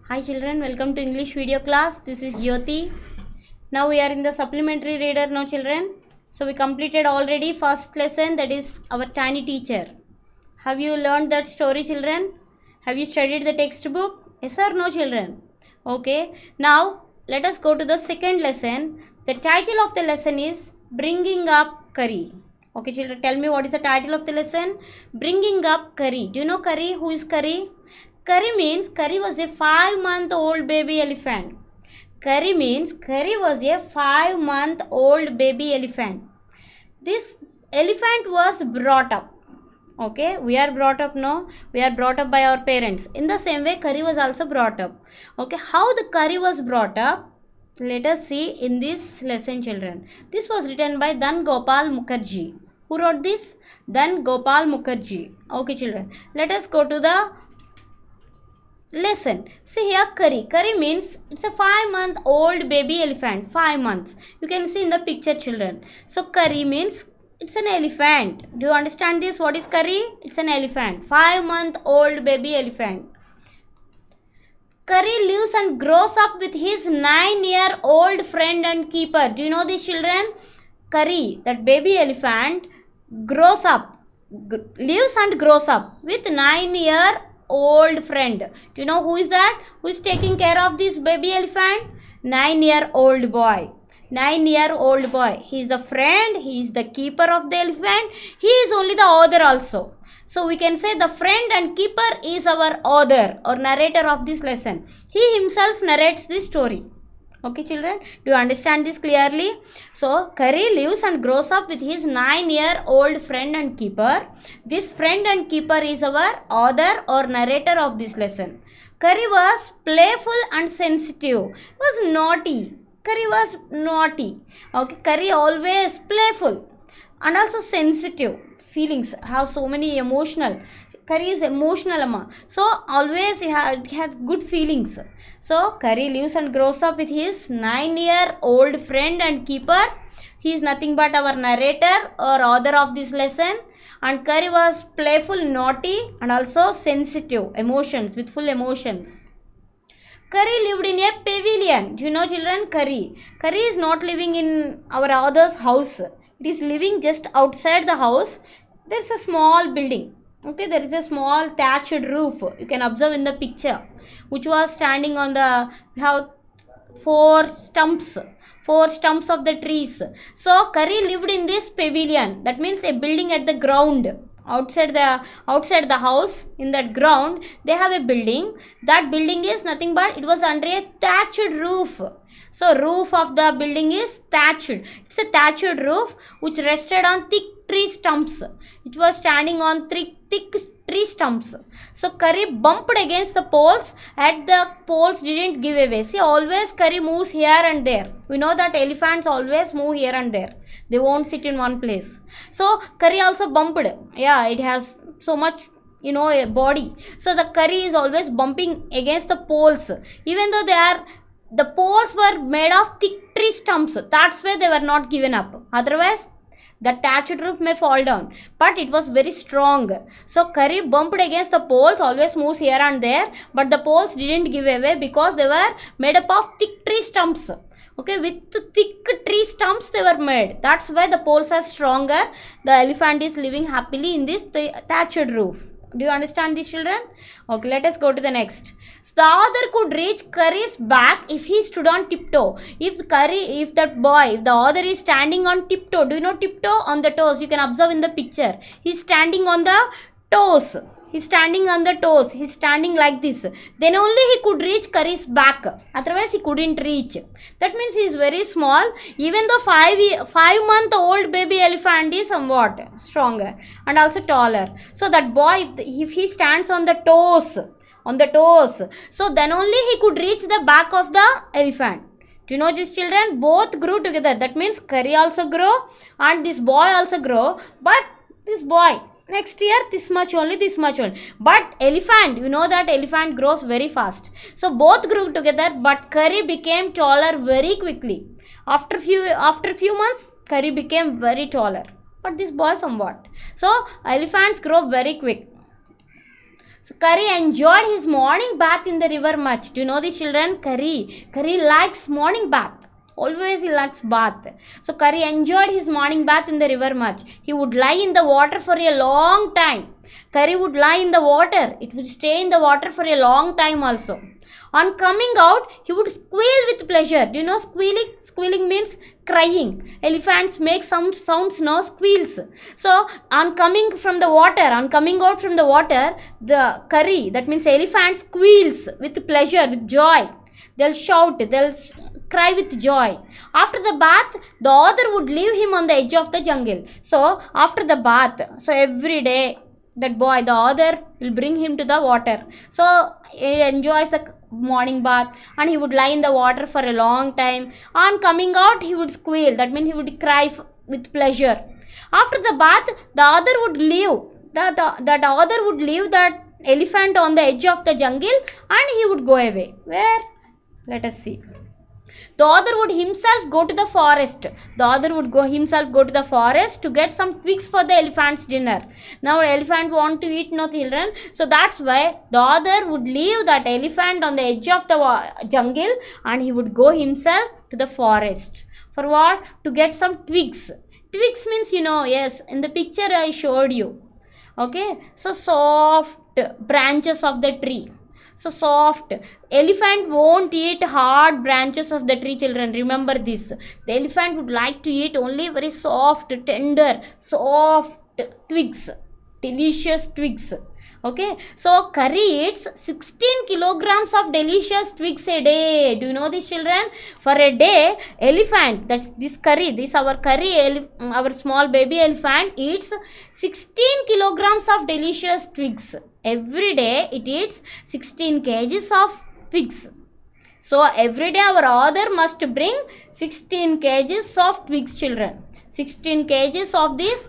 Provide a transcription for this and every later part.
Hi children, welcome to English video class. This is Jyoti. Now we are in the supplementary reader now children. So we completed already first lesson, that is our tiny teacher. Have you learned that story children? Have you studied the textbook? Yes or no children? Okay. Now let us go to the second lesson. The title of the lesson is Bringing Up Curry. Okay children, tell me what is the title of the lesson? Bringing Up Curry. Do you know Curry? Who is Curry? Curry means Curry was a 5-month-old baby elephant. Curry means Curry was a 5-month-old baby elephant. This elephant was brought up. Okay, we are brought up now. We are brought up by our parents. In the same way, Curry was also brought up. Okay, how the Curry was brought up? Let us see in this lesson, children. This was written by Dan Gopal Mukherjee. Who wrote this? Dan Gopal Mukherjee. Okay, children. Let us go to the lesson. See here, Curry. Curry means it's a 5-month-old baby elephant. 5 months. You can see in the picture, children. So Curry means it's an elephant. Do you understand this? What is Curry? It's an elephant. 5-month-old baby elephant. Curry lives and grows up with his 9-year-old friend and keeper. Do you know this, children? Curry, that baby elephant, grows up, lives and grows up with 9-year-old friend. Do you know who is that? Who is taking care of this baby elephant? 9-year-old boy. 9-year-old boy. He is the friend, he is the keeper of the elephant. He is only the author also. So we can say the friend and keeper is our author or narrator of this lesson. He himself narrates this story. Okay children, do you understand this clearly? So Curry lives and grows up with his 9-year-old friend and keeper. This friend and keeper is our author or narrator of this lesson. Curry was playful and sensitive. He was naughty. Curry was naughty. Okay, Curry always playful and also sensitive. Feelings have so many emotional. Curry is emotional amma. So always he had good feelings. So Curry lives and grows up with his 9-year-old friend and keeper. He is nothing but our narrator or author of this lesson. And Curry was playful, naughty and also sensitive, emotions, with full emotions. Curry lived in a pavilion. Do you know children? Curry is not living in our author's house. It is living just outside the house. There is a small building. Okay, there is a small thatched roof. You can observe in the picture, which was standing on the, have four stumps of the trees. So Curry lived in this pavilion. That means a building at the ground. Outside the house, in that ground, they have a building. That building is nothing but it was under a thatched roof. So roof of the building is thatched. It's a thatched roof which rested on thick tree stumps. It was standing on thick tree stumps. So Curry bumped against the poles and the poles didn't give away. See, always Curry moves here and there. We know that elephants always move here and there. They won't sit in one place. So Curry also bumped. Yeah, it has so much, a body. So the Curry is always bumping against the poles. Even though the poles were made of thick tree stumps. That's why they were not given up. Otherwise, the thatched roof may fall down, but it was very strong. So Curry bumped against the poles, always moves here and there, but the poles didn't give away because they were made up of thick tree stumps. Okay, with thick tree stumps they were made. That's why the poles are stronger. The elephant is living happily in this thatched roof. Do you understand this, children? Okay, let us go to the next. So the author could reach Curry's back if he stood on tiptoe. If the author is standing on tiptoe. Do you know tiptoe? On the toes. You can observe in the picture. He's standing on the toes. He's standing on the toes. He's standing like this. Then only he could reach Curry's back. Otherwise he couldn't reach. That means he is very small. Even though 5-month-old baby elephant is somewhat stronger and also taller. So that boy, if he stands on the toes, so then only he could reach the back of the elephant. Do you know these children? Both grew together. That means Curry also grew and this boy also grew. But this boy, next year this much only. But elephant, you know that elephant grows very fast. So both grew together, but Curry became taller very quickly. After few months, Curry became very taller. But this boy somewhat. So elephants grow very quick. So Curry enjoyed his morning bath in the river much. Do you know this, children? Curry likes morning bath. Always he likes bath. So Curry enjoyed his morning bath in the river much. He would lie in the water for a long time. Curry would lie in the water. It would stay in the water for a long time also. On coming out, he would squeal with pleasure. Do you know squealing? Squealing means crying. Elephants make some sounds, no? Squeals. So, on coming out from the water, the Curry, that means elephant, squeals with pleasure, with joy. They'll shout, they'll cry with joy. After the bath, the other would leave him on the edge of the jungle. So, after the bath, so every day, that boy, the other will bring him to the water. So he enjoys the morning bath and he would lie in the water for a long time. On coming out, he would squeal. That means he would cry with pleasure. After the bath, the other would leave. That other would leave that elephant on the edge of the jungle and he would go away. Where? Let us see. The other would himself go to the forest. To get some twigs for the elephant's dinner. Now elephant want to eat, no children. So that's why the other would leave that elephant on the edge of the jungle and he would go himself to the forest. For what? To get some twigs. Twigs means, yes, in the picture I showed you. Okay, so soft branches of the tree. So soft. Elephant won't eat hard branches of the tree, children. Remember this. The elephant would like to eat only very soft, tender, soft twigs. Delicious twigs. Okay. So Curry eats 16 kilograms of delicious twigs a day. Do you know this, children? For a day, elephant, that's this Curry, our small baby elephant eats 16 kilograms of delicious twigs. Every day it eats 16 kgs of twigs. So every day our author must bring 16 kgs of twigs, children. 16 kgs of these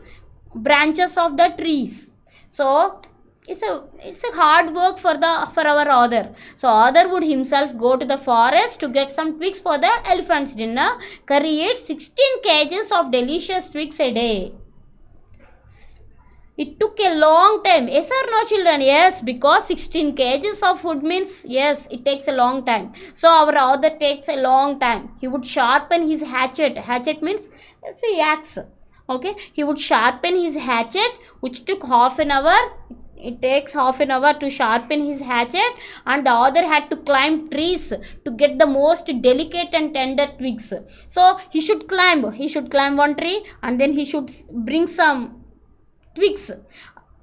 branches of the trees. So it's a hard work for our author. So author would himself go to the forest to get some twigs for the elephant's dinner. Curry eats 16 kgs of delicious twigs a day. It took a long time. Yes or no, children? Yes, because 16 kgs of food means, yes, it takes a long time. So our author takes a long time. He would sharpen his hatchet. Hatchet means, it's a axe. Okay, he would sharpen his hatchet, which took half an hour. It takes half an hour to sharpen his hatchet, and the author had to climb trees to get the most delicate and tender twigs. So he should climb one tree, and then he should bring some twigs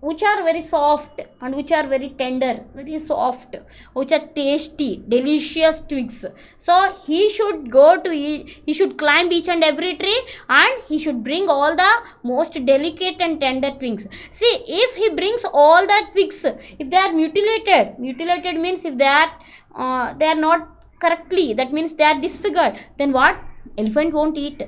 which are very soft and which are very tender, very soft, which are tasty, delicious twigs. So he should climb each and every tree and he should bring all the most delicate and tender twigs. See, if he brings all the twigs, if they are mutilated means if they are not correctly, that means they are disfigured, then what? Elephant won't eat.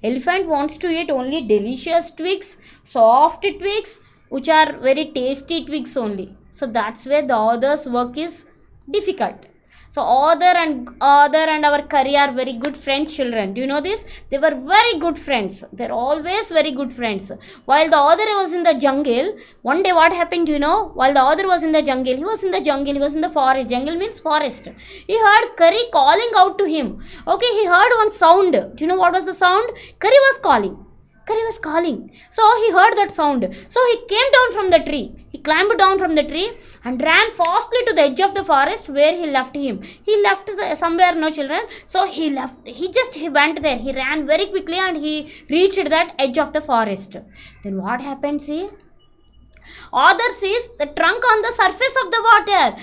Elephant wants to eat only delicious twigs, soft twigs, which are very tasty twigs only. So that's where the author's work is difficult. So author and our Curry are very good friends, children. Do you know this? They were very good friends. They're always very good friends. While the author was in the jungle, one day what happened, do you know? While the author was in the jungle, he was in the forest. Jungle means forest. He heard Curry calling out to him. Okay, he heard one sound. Do you know what was the sound? Curry was calling. So he heard that sound. So he came down from the tree. He climbed down from the tree and ran fastly to the edge of the forest where he left him. He left somewhere, no children. So he went there. He ran very quickly and he reached that edge of the forest. Then what happened, see? Author sees the trunk on the surface of the water.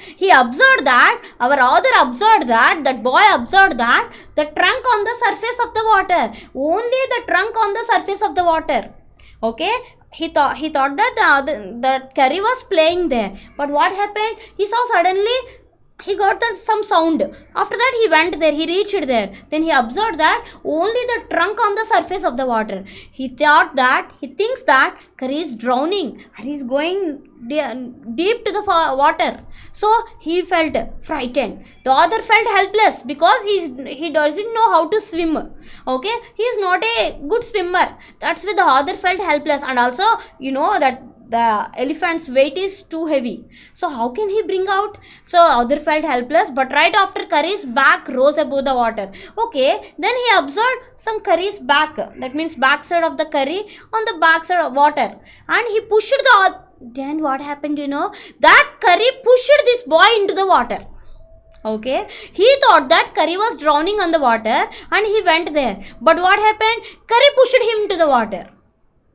That boy observed that the trunk on the surface of the water. Only the trunk on the surface of the water. Okay. He thought that Curry was playing there. But what happened? He saw suddenly he got some sound. After that he went there, he reached there. Then he observed that only the trunk on the surface of the water. He thinks that Curry is drowning and he is going deep to the water. So he felt frightened. The other felt helpless because he doesn't know how to swim. Okay, he is not a good swimmer. That's why the other felt helpless. And also, you know that the elephant's weight is too heavy. So how can he bring out? So Other felt helpless, but right after Curry's back rose above the water. Okay, then he observed some Curry's back, that means backside of the Curry on the backside of water, and he pushed then what happened, that Curry pushed this boy into the water. Okay, he thought that Curry was drowning on the water and he went there, but what happened? Curry pushed him into the water.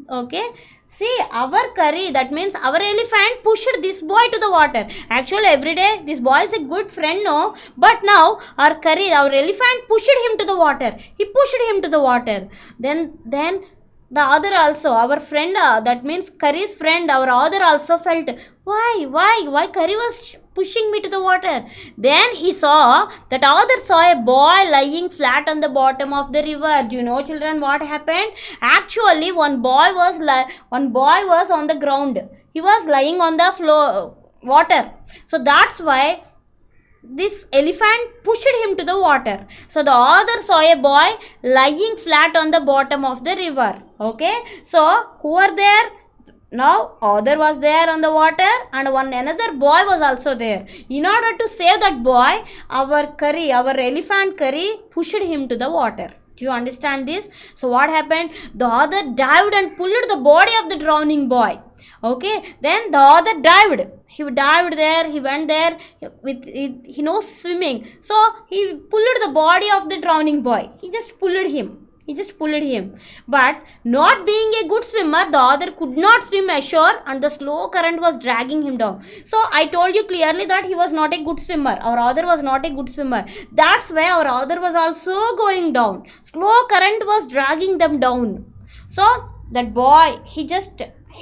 Okay, see, our Curry, that means our elephant, pushed this boy to the water. Actually, every day this boy is a good friend, no, but now our Curry, our elephant, pushed him to the water. He pushed him to the water. Then the other also, our friend, that means Curry's friend, our other also felt, why Curry was pushing me to the water. Then he saw that other saw a boy lying flat on the bottom of the river. Do you know, children, what happened? Actually, one boy was on the ground. He was lying on the floor, water. So that's why this elephant pushed him to the water. So the other saw a boy lying flat on the bottom of the river. Okay, so who were there? Now other was there on the water and another boy was also there. In order to save that boy, our elephant Curry pushed him to the water. Do you understand this? So what happened? The other dived and pulled the body of the drowning boy. Okay, then the other dived. He dived there, he went there, he knows swimming. So he pulled the body of the drowning boy. He just pulled him. But not being a good swimmer, the other could not swim ashore and the slow current was dragging him down. So I told you clearly that he was not a good swimmer. Our other was not a good swimmer. That's why our other was also going down. Slow current was dragging them down. So that boy, he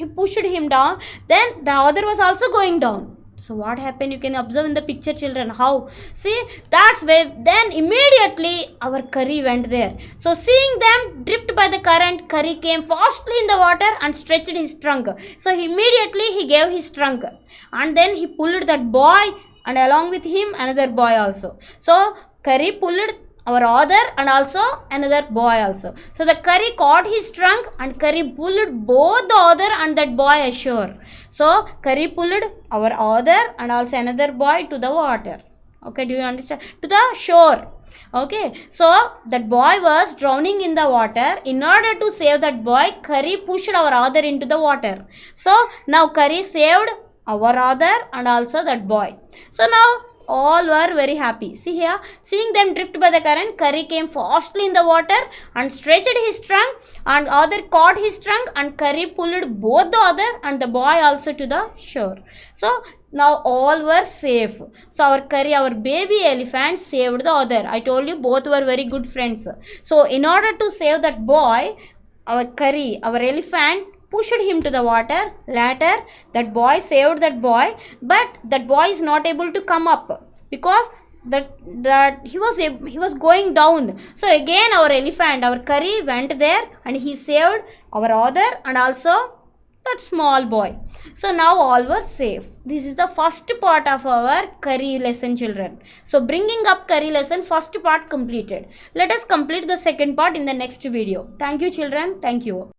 pushed him down. Then the other was also going down. So what happened? You can observe in the picture, children, how. See, that's why then immediately our Curry went there. So seeing them drift by the current, Curry came fastly in the water and stretched his trunk. So immediately he gave his trunk. And then he pulled that boy and along with him another boy also. So Curry pulled our other and also another boy also. So the Curry caught his trunk and Curry pulled both the other and that boy ashore. So Curry pulled our other and also another boy to the water. Okay, do you understand? To the shore. Okay, so that boy was drowning in the water. In order to save that boy, Curry pushed our other into the water. So now Curry saved our other and also that boy. So now all were very happy. See here, seeing them drift by the current, Curry came fastly in the water and stretched his trunk and other caught his trunk and Curry pulled both the other and the boy also to the shore. So now all were safe. So our Curry, our baby elephant, saved the other. I told you both were very good friends. So in order to save that boy, our Curry, our elephant, pushed him to the water. Later, that boy saved that boy, but that boy is not able to come up because that he was going down. So again, our elephant, our Curry, went there and he saved our other and also that small boy. So now all were safe. This is the first part of our Curry lesson, children. So bringing up Curry lesson, first part completed. Let us complete the second part in the next video. Thank you, children. Thank you.